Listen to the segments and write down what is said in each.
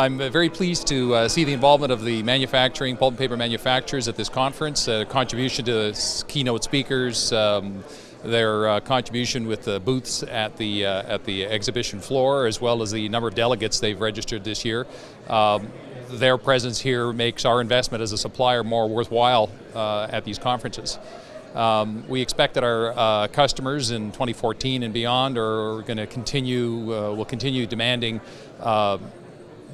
I'm very pleased to see the involvement of the manufacturing, pulp and paper manufacturers at this conference, contribution to the keynote speakers, their contribution with the booths at the exhibition floor, as well as the number of delegates they've registered this year. Their presence here makes our investment as a supplier more worthwhile at these conferences. We expect that our customers in 2014 and beyond are going to will continue demanding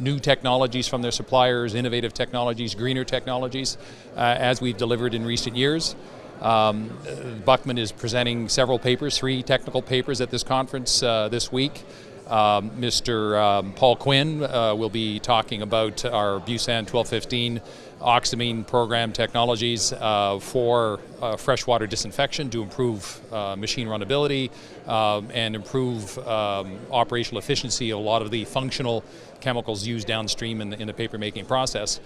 new technologies from their suppliers, innovative technologies, greener technologies, as we've delivered in recent years. Buckman is presenting several papers, 3 technical papers at this conference this week. Mr. Paul Quinn will be talking about our Busan 1215 oxamine program technologies for freshwater disinfection to improve machine runnability and improve operational efficiency of a lot of the functional chemicals used downstream in the paper making process.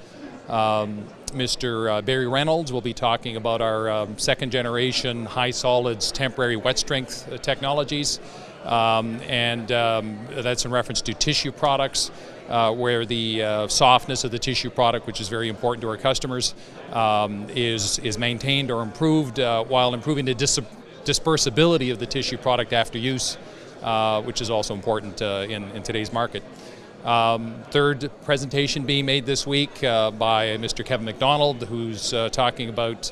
Mr. Barry Reynolds will be talking about our second generation high solids temporary wet strength technologies. That's in reference to tissue products, where the softness of the tissue product, which is very important to our customers, is maintained or improved while improving the dispersibility of the tissue product after use, which is also important in today's market. Third presentation being made this week by Mr. Kevin McDonald, who's talking about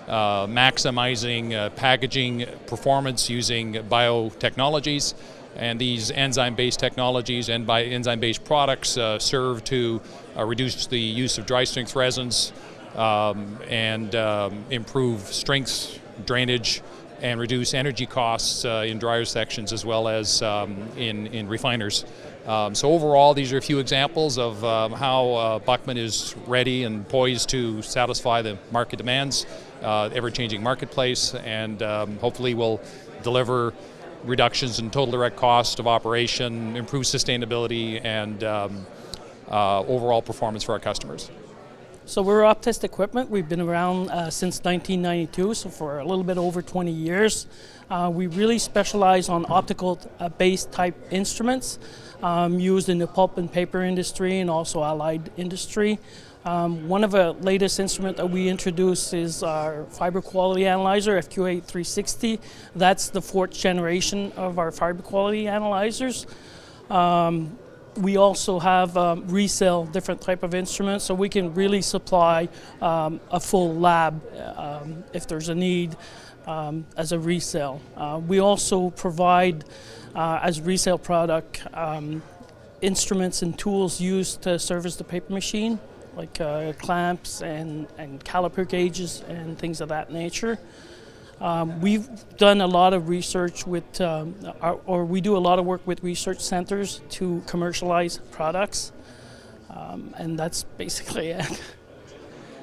maximizing packaging performance using biotechnologies, and these enzyme-based technologies and by enzyme-based products serve to reduce the use of dry strength resins and improve strength, drainage, and reduce energy costs in dryer sections as well as in refiners. So overall, these are a few examples of how Buckman is ready and poised to satisfy the market demands, ever-changing marketplace, and hopefully will deliver reductions in total direct cost of operation, improve sustainability, and overall performance for our customers. So we're Optest Equipment. We've been around since 1992, so for a little bit over 20 years. We really specialize on optical-based type instruments used in the pulp and paper industry and also allied industry. One of the latest instruments that we introduced is our fiber quality analyzer, FQA360. That's the 4th generation of our fiber quality analyzers. We also have resell different type of instruments, so we can really supply a full lab if there's a need as a resale. We also provide as resale product instruments and tools used to service the paper machine, like clamps and caliper gauges and things of that nature. We've done a lot of research with, we do a lot of work with research centers to commercialize products, and that's basically it.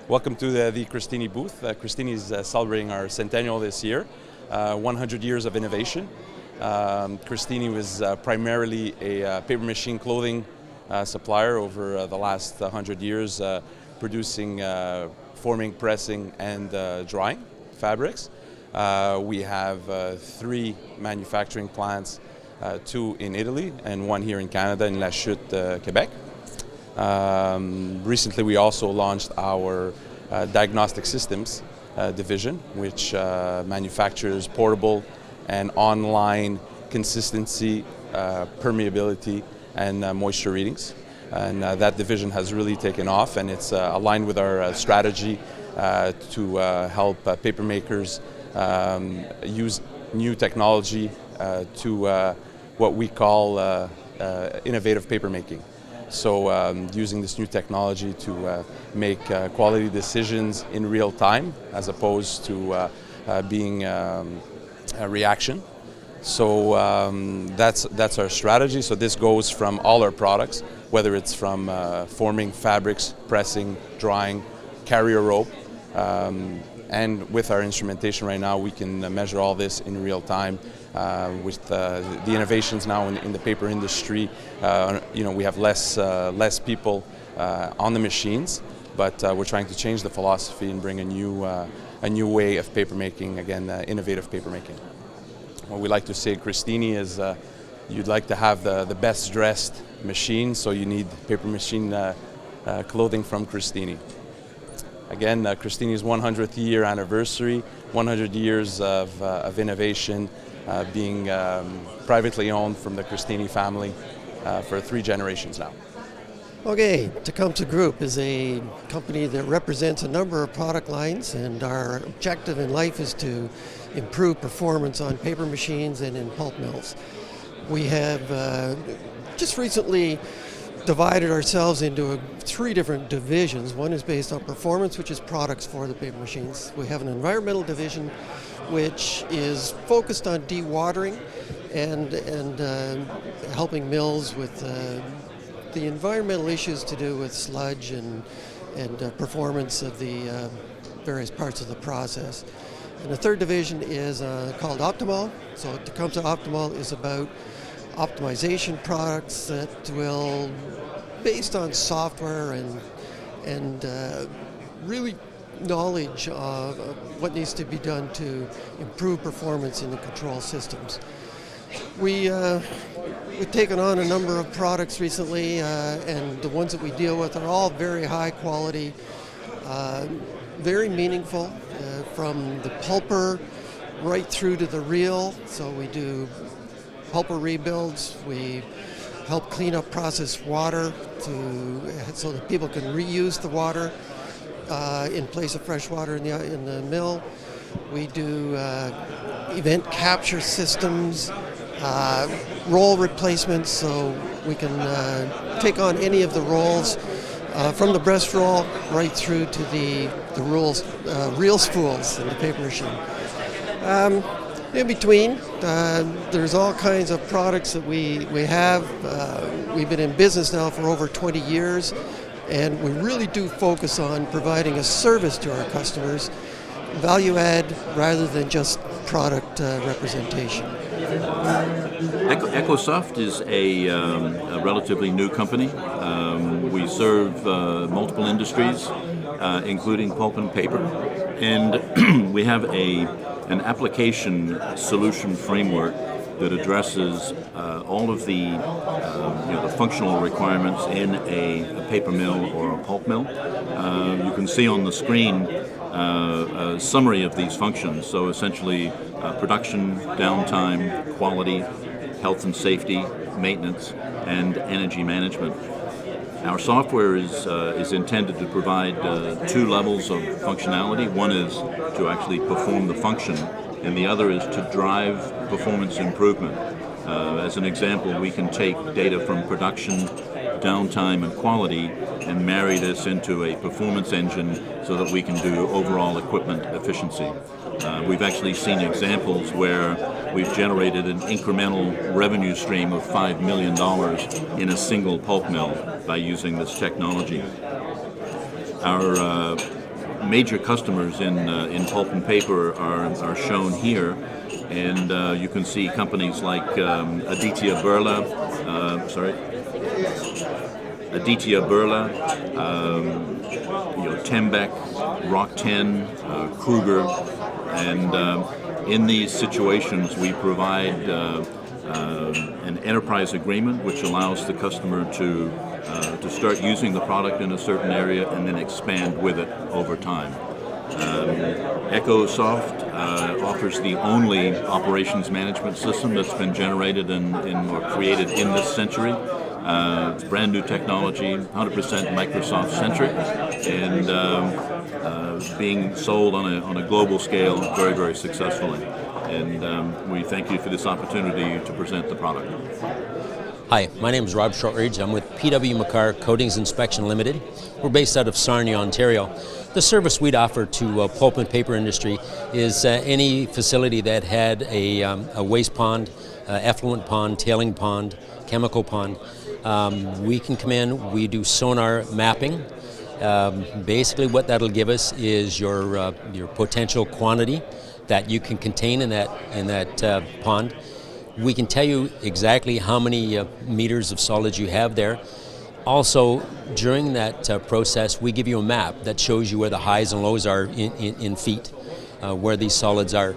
Welcome to the Christini booth. Christini is celebrating our centennial this year, 100 years of innovation. Christini was primarily a paper machine clothing supplier over the last 100 years, producing, forming, pressing, and drying fabrics. We have 3 manufacturing plants, 2 in Italy and 1 here in Canada in La Chute, Quebec. Recently we also launched our diagnostic systems division, which manufactures portable and online consistency, permeability, and moisture readings. And that division has really taken off, and it's aligned with our strategy to help paper makers use new technology to what we call innovative paper making. So using this new technology to make quality decisions in real time as opposed to being a reaction. So that's our strategy. So this goes from all our products, whether it's from forming fabrics, pressing, drying, carrier rope, and with our instrumentation right now, we can measure all this in real time. With the innovations now in the paper industry, we have less people on the machines, but we're trying to change the philosophy and bring a new way of paper making. Again, innovative paper making. What we like to say at Christini is you'd like to have the best dressed machine, so you need paper machine clothing from Cristini. Again, Cristini's 100th year anniversary, 100 years of innovation, being privately owned from the Cristini family for 3 generations now. Okay, Tecumseh Group is a company that represents a number of product lines, and our objective in life is to improve performance on paper machines and in pulp mills. We have just recently divided ourselves into 3 different divisions. One is based on performance, which is products for the paper machines. We have an environmental division, which is focused on dewatering and helping mills with the environmental issues to do with sludge and performance of the various parts of the process. And the 3rd division is called Optimal. So Tecumseh Optimal is about optimization products that will, based on software and really knowledge of what needs to be done to improve performance in the control systems. We've taken on a number of products recently, and the ones that we deal with are all very high quality, very meaningful, from the pulper right through to the reel. So we do pulper rebuilds. We help clean up processed water so that people can reuse the water in place of fresh water in the mill. We do event capture systems, roll replacements, so we can take on any of the rolls from the breast roll right through to the reel spools in the paper machine. In between, there's all kinds of products that we have. We've been in business now for over 20 years, and we really do focus on providing a service to our customers, value add rather than just product representation. EcoSoft is a relatively new company. We serve multiple industries, including pulp and paper, and we have an application solution framework that addresses all of the the functional requirements in a paper mill or a pulp mill. You can see on the screen a summary of these functions. So essentially, production, downtime, quality, health and safety, maintenance, and energy management. Our software is intended to provide 2 levels of functionality. One is to actually perform the function, and the other is to drive performance improvement. As an example, we can take data from production, downtime, and quality and marry this into a performance engine so that we can do overall equipment efficiency. We've actually seen examples where we've generated an incremental revenue stream of $5 million in a single pulp mill by using this technology. Our major customers in pulp and paper are shown here, and you can see companies like Aditya Birla, Tembec, Rock10, Kruger, and in these situations we provide an enterprise agreement which allows the customer to start using the product in a certain area and then expand with it over time. EcoSoft offers the only operations management system that's been generated or created in this century. It's brand new technology, 100% Microsoft centric, and being sold on a global scale very, very successfully. And we thank you for this opportunity to present the product. Hi, my name is Rob Shortridge. I'm with P.W. McCarr Coatings Inspection Limited. We're based out of Sarnia, Ontario. The service we'd offer to pulp and paper industry is any facility that had a waste pond, effluent pond, tailing pond, chemical pond. We can come in, we do sonar mapping. Basically what that'll give us is your potential quantity that you can contain in that pond. We can tell you exactly how many meters of solids you have there. Also, during that process, we give you a map that shows you where the highs and lows are in feet, where these solids are.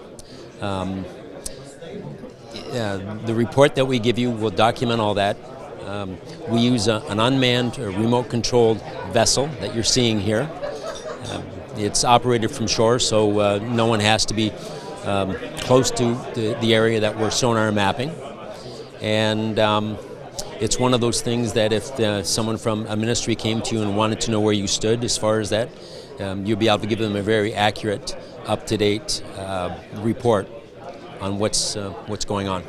The report that we give you will document all that. We use an unmanned remote-controlled vessel that you're seeing here. It's operated from shore, so no one has to be close to the area that we're sonar mapping. And it's one of those things that if someone from a ministry came to you and wanted to know where you stood as far as that, you'll be able to give them a very accurate, up-to-date report on what's going on.